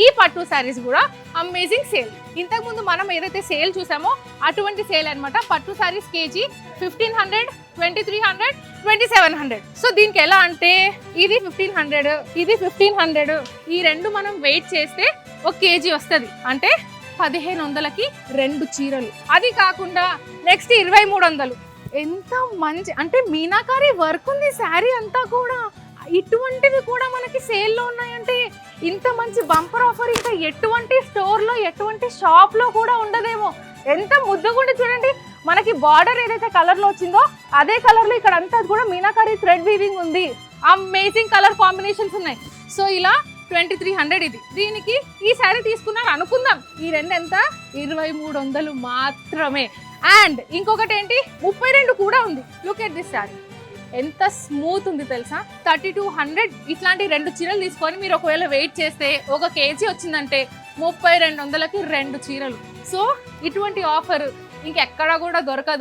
ఈ పట్టు శారీస్ కూడా అమేజింగ్ సేల్. ఇంతకుముందు మనం ఏదైతే సేల్ చూసామో అటువంటి సేల్ అనమాట. పట్టు శారీస్ కేజీ 1500, 2300, 2700. సో దీనికి ఎలా అంటే ఇది 1500, ఇది 1500, ఈ రెండు మనం వెయిట్ చేస్తే ఒక కేజీ వస్తుంది. అంటే 1500కి 2 చీరలు. అది కాకుండా నెక్స్ట్ 2300. ఎంత మంచి అంటే మీనాకారి వర్క్ ఉంది శారీ అంతా కూడా. ఇటువంటివి కూడా మనకి సేల్లో ఉన్నాయంటే ఇంత మంచి బంపర్ ఆఫర్ ఇంకా ఎటువంటి స్టోర్లో ఎటువంటి షాప్లో కూడా ఉండదేమో. ఎంత ముద్దుగుండి చూడండి. మనకి బార్డర్ ఏదైతే కలర్లో వచ్చిందో అదే కలర్లో ఇక్కడ అంతా కూడా మీనాకారి థ్రెడ్ వీవింగ్ ఉంది. అమేజింగ్ కలర్ కాంబినేషన్స్ ఉన్నాయి. సో ఇలా 2300 ఇది. దీనికి ఈ శారీ తీసుకున్నారు అనుకుందాం, ఈ రెండు ఎంత 2300 మాత్రమే. అండ్ ఇంకొకటి ఏంటి 32 కూడా ఉంది. లుక్ ఎట్ దిస్ శారీ, ఎంత స్మూత్ ఉంది తెలుసా. 3200 ఇట్లాంటి 2 చీరలు తీసుకొని మీరు ఒకవేళ వెయిట్ చేస్తే 1 కేజీ వచ్చిందంటే 3200కి 2 చీరలు. సో ఇటువంటి ఆఫర్ ఇంకెక్కడా కూడా దొరకదు.